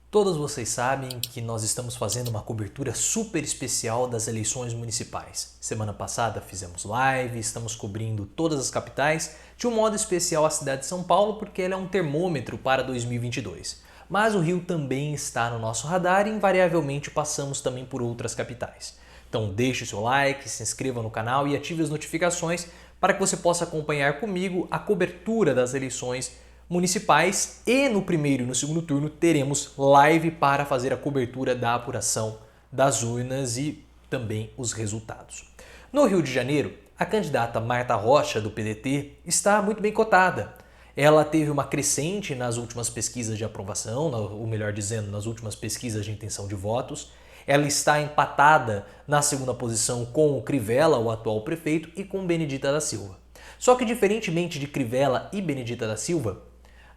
Todos vocês sabem que nós estamos fazendo uma cobertura super especial das eleições municipais. Semana passada fizemos live, estamos cobrindo todas as capitais, de um modo especial a cidade de São Paulo porque ela é um termômetro para 2022. Mas o Rio também está no nosso radar e invariavelmente passamos também por outras capitais. Então deixe o seu like, se inscreva no canal e ative as notificações para que você possa acompanhar comigo a cobertura das eleições municipais e no primeiro e no segundo turno teremos live para fazer a cobertura da apuração das urnas e também os resultados. No Rio de Janeiro, a candidata Marta Rocha, do PDT, está muito bem cotada. Ela teve uma crescente nas últimas pesquisas de aprovação, ou melhor dizendo, nas últimas pesquisas de intenção de votos. Ela está empatada na segunda posição com o Crivella, o atual prefeito, e com Benedita da Silva. Só que diferentemente de Crivella e Benedita da Silva,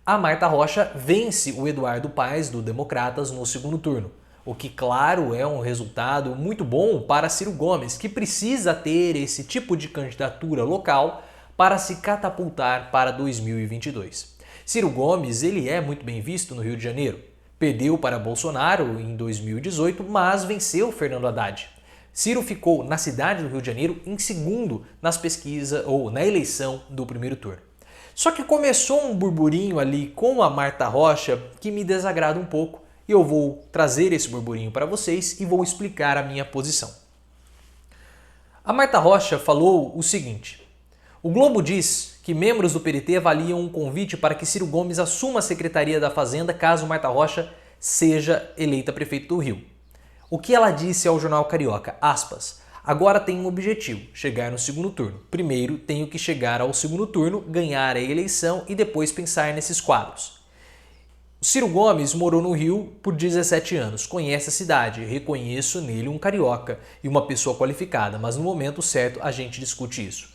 a Marta Rocha vence o Eduardo Paes, do Democratas, no segundo turno. O que, claro, é um resultado muito bom para Ciro Gomes, que precisa ter esse tipo de candidatura local para se catapultar para 2022. Ciro Gomes ele é muito bem visto no Rio de Janeiro. Perdeu para Bolsonaro em 2018, mas venceu Fernando Haddad. Ciro ficou na cidade do Rio de Janeiro em segundo nas pesquisas ou na eleição do primeiro turno. Só que começou um burburinho ali com a Marta Rocha que me desagrada um pouco e eu vou trazer esse burburinho para vocês e vou explicar a minha posição. A Marta Rocha falou o seguinte: o Globo diz que membros do PDT avaliam um convite para que Ciro Gomes assuma a Secretaria da Fazenda caso Marta Rocha seja eleita prefeito do Rio. O que ela disse ao jornal Carioca, aspas, agora tenho um objetivo, chegar no segundo turno. Primeiro tenho que chegar ao segundo turno, ganhar a eleição e depois pensar nesses quadros. O Ciro Gomes morou no Rio por 17 anos, conhece a cidade, reconheço nele um carioca e uma pessoa qualificada, mas no momento certo a gente discute isso.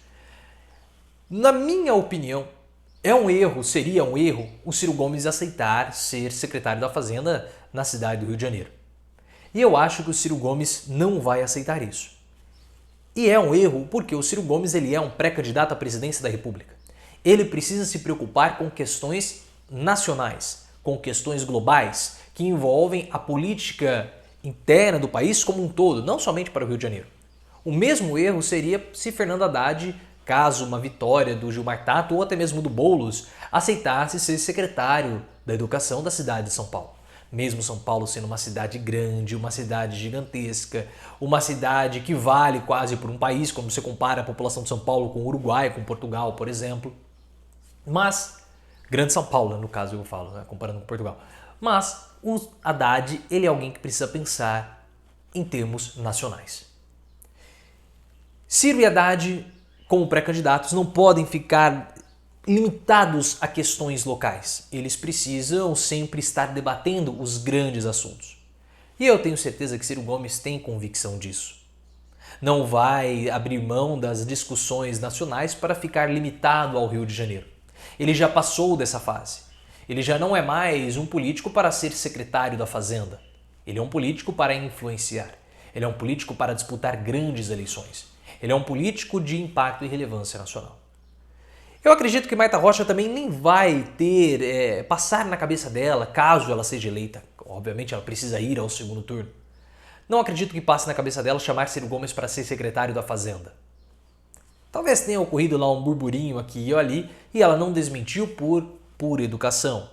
Na minha opinião, seria um erro o Ciro Gomes aceitar ser secretário da Fazenda na cidade do Rio de Janeiro. E eu acho que o Ciro Gomes não vai aceitar isso. E é um erro porque o Ciro Gomes ele é um pré-candidato à presidência da República. Ele precisa se preocupar com questões nacionais, com questões globais, que envolvem a política interna do país como um todo, não somente para o Rio de Janeiro. O mesmo erro seria se Fernando Haddad, caso uma vitória do Gilmar Tato ou até mesmo do Boulos, aceitasse ser secretário da Educação da cidade de São Paulo. Mesmo São Paulo sendo uma cidade grande, uma cidade gigantesca, uma cidade que vale quase por um país, quando você compara a população de São Paulo com o Uruguai, com Portugal, por exemplo. Mas, Grande São Paulo, no caso eu falo, né, comparando com Portugal. Mas o Haddad, ele é alguém que precisa pensar em termos nacionais. Ciro e Haddad, como pré-candidatos, não podem ficar limitados a questões locais. Eles precisam sempre estar debatendo os grandes assuntos. E eu tenho certeza que Ciro Gomes tem convicção disso. Não vai abrir mão das discussões nacionais para ficar limitado ao Rio de Janeiro. Ele já passou dessa fase. Ele já não é mais um político para ser secretário da Fazenda. Ele é um político para influenciar. Ele é um político para disputar grandes eleições. Ele é um político de impacto e relevância nacional. Eu acredito que Marta Rocha também nem vai passar na cabeça dela, caso ela seja eleita. Obviamente ela precisa ir ao segundo turno. Não acredito que passe na cabeça dela chamar Ciro Gomes para ser secretário da Fazenda. Talvez tenha ocorrido lá um burburinho aqui e ali e ela não desmentiu por pura educação.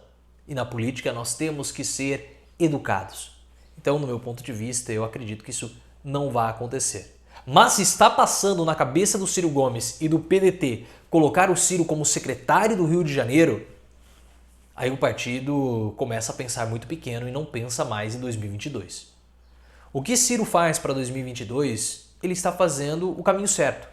E na política nós temos que ser educados. Então, no meu ponto de vista, eu acredito que isso não vai acontecer. Mas se está passando na cabeça do Ciro Gomes e do PDT colocar o Ciro como secretário do Rio de Janeiro, aí o partido começa a pensar muito pequeno e não pensa mais em 2022. O que Ciro faz para 2022, ele está fazendo o caminho certo.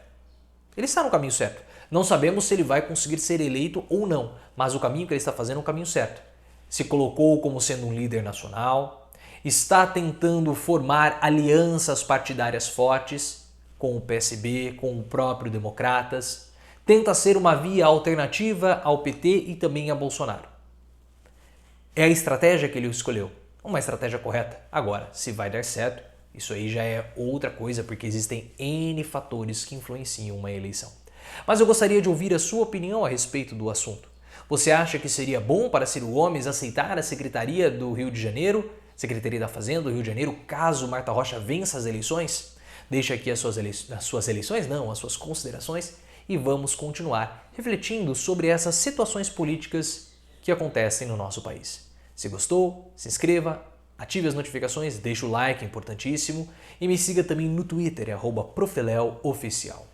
Ele está no caminho certo. Não sabemos se ele vai conseguir ser eleito ou não, mas o caminho que ele está fazendo é o caminho certo. Se colocou como sendo um líder nacional, está tentando formar alianças partidárias fortes com o PSB, com o próprio Democratas, tenta ser uma via alternativa ao PT e também a Bolsonaro. É a estratégia que ele escolheu, uma estratégia correta. Agora, se vai dar certo, isso aí já é outra coisa, porque existem N fatores que influenciam uma eleição. Mas eu gostaria de ouvir a sua opinião a respeito do assunto. Você acha que seria bom para Ciro Gomes aceitar a Secretaria do Rio de Janeiro, Secretaria da Fazenda do Rio de Janeiro, caso Marta Rocha vença as eleições? Deixa aqui as suas considerações e vamos continuar refletindo sobre essas situações políticas que acontecem no nosso país. Se gostou, se inscreva, ative as notificações, deixa o like, é importantíssimo, e me siga também no Twitter, @profeleoficial.